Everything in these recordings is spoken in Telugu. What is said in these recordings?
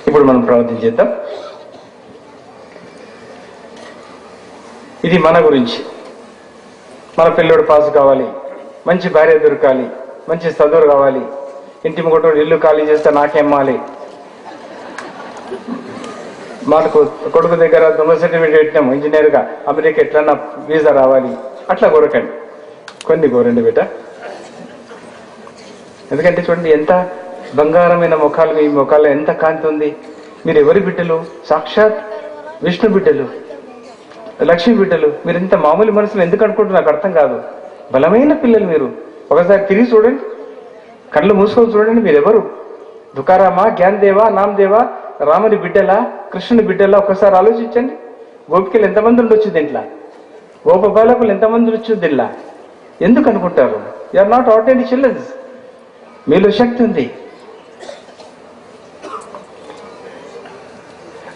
ఇప్పుడు మనం ప్రార్థన చేద్దాం. ఇది మన గురించి. మన పిల్లోడు పాస్ కావాలి, మంచి భార్య దొరకాలి, మంచి చదువు కావాలి, ఇంటి ముంగట ఇల్లు ఖాళీ చేస్తే నాకేమ్మాలి, మాకు కొడుకు దగ్గర దొంగ సర్టిఫికేట్ పెట్టినాము ఇంజనీర్గా, అమెరికా ఎట్లన్నా వీసా రావాలి, అట్లా కోరకండి. కొన్ని కోరండి బిడ్డ. ఎందుకంటే చూడండి ఎంత బంగారమైన ముఖాలు, మీ ముఖాల్లో ఎంత కాంతి ఉంది. మీరు ఎవరి బిడ్డలు? సాక్షాత్ విష్ణు బిడ్డలు, లక్ష్మి బిడ్డలు. మీరు ఇంత మామూలు మనసులు ఎందుకు అనుకుంటున్నారు నాకు అర్థం కాదు. బలమైన పిల్లలు మీరు. ఒకసారి తిరిగి చూడండి, కళ్ళు మూసుకొని చూడండి. మీరెవరు? తుకారామా, జ్ఞానదేవా, నామదేవా, రాముని బిడ్డలా, కృష్ణుని బిడ్డలా? ఒకసారి ఆలోచించండి. గోపికలు ఎంతమంది ఉండొచ్చు దీంట్లో? గోప బాలకులు ఎంతమంది ఉండొచ్చు దీంట్లో? ఎందుకు అనుకుంటారు? You are not ordinary childrens. మీలో శక్తి ఉంది.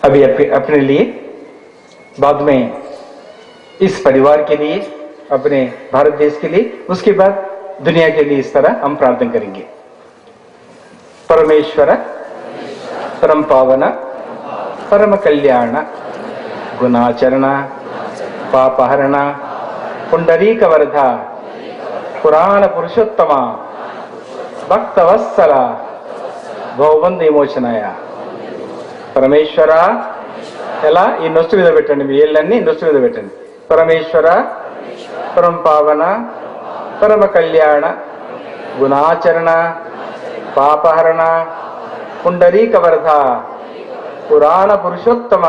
अभी अपने लिए, बाद में इस परिवार के लिए, अपने भारत देश के लिए, उसके बाद दुनिया के लिए इस तरह हम प्रार्थना करेंगे. परमेश्वर परम पावन परम कल्याण गुणाचरण पापहरण पुंडरीक वरद पुराण पुरुषोत्तम भक्तवत्सल भवबंध विमोचनाय. పరమేశ్వర, ఎలా? ఈ నొస్తు మీద పెట్టండి, మీ ఏళ్ళన్నీ నొస్తు మీద పెట్టండి. పరమేశ్వర పరమ పావన పరమ కళ్యాణ గుణాచరణ పాపహరణ పుండరీక వరద పురాణ పురుషోత్తమ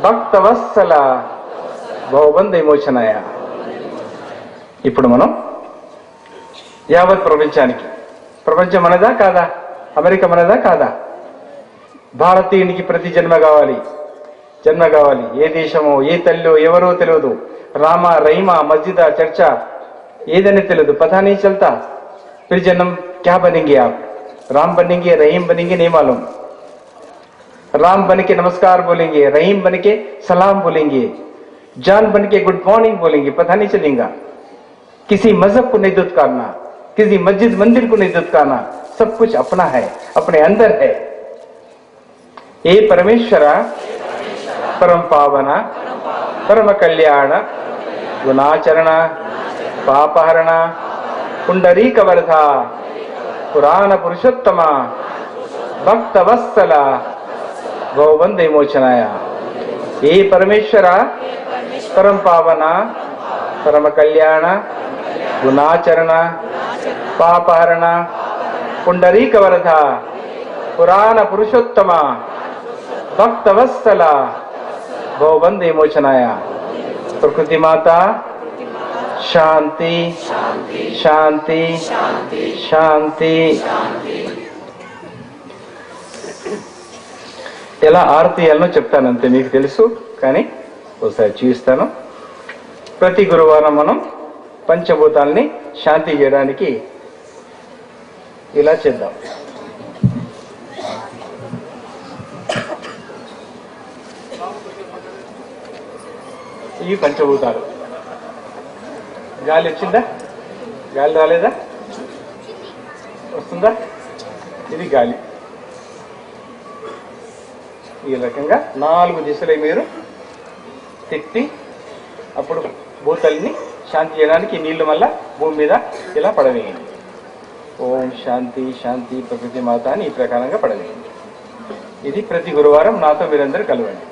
భక్తవత్సల భవబంధ విమోచనాయ. ఇప్పుడు మనం యావత్ ప్రపంచానికి, ప్రపంచం మనదా కాదా? అమెరికా మనదా కాదా? భారతీయునికి ప్రతి జన్మ కావాలి, జన్మ కావాలి. ఏ దేశమో, ఏ తల్లో, ఎవరో తెలియదు. రామ, రहीमा, मस्जिदा, चर्चा ఏదని తెలియదు. पता नहीं चलता. फिर जन्म क्या बनेंगे आप? राम बनेंगे, रहीम बनेंगे, नहीं मालूम. राम बन के नमस्कार बोलेंगे, रहीम बन के सलाम बोलेंगे, जान बन के गुड मॉर्निंग बोलेंगे, पता नहीं चलेगा. किसी मजहब को नहीं दुत्कारना, किसी मस्जिद मंदिर को नहीं दुत्कारना. सब कुछ अपना है, अपने अंदर है. हे परमेश्वर परम पावन परम कल्याण गुणाचरण पापहरण पुंडरीक वरद पुराण पुरुषोत्तम भक्तवत्सल भवबंध विमोचनाय. हे परमेश्वर परम पावन परम कल्याण गुणाचरण पापहरण पुंडरीक वरद पुराण पुरुषोत्तम भक्तवत्सल भवबंध विमोचनाय. प्रकृति माता శాంతి శాంతి శాంతి. ఎలా ఆరతి ఇయ్యాలనో చెప్తానంతే, మీకు తెలుసు, కానీ ఒకసారి చూపిస్తాను. ప్రతి గురువారం మనం పంచభూతాలని శాంతి చేయడానికి ఇలా చేద్దాం. ఇవి పంచభూతాలు. గాలి వచ్చిందా? గాలి రాలేదా? వస్తుందా? ఇది గాలి. ఈ రకంగా 4 దిశలు మీరు తిప్పి అప్పుడు భూతాలని శాంతి చేయడానికి నీళ్లు మళ్ళా భూమి మీద ఇలా పడవేయండి. ఓం శాంతి శాంతి ప్రకృతి మాత అని ఈ ప్రకారంగా పడవేయండి. ఇది ప్రతి గురువారం నాతో మీరందరూ కలవండి.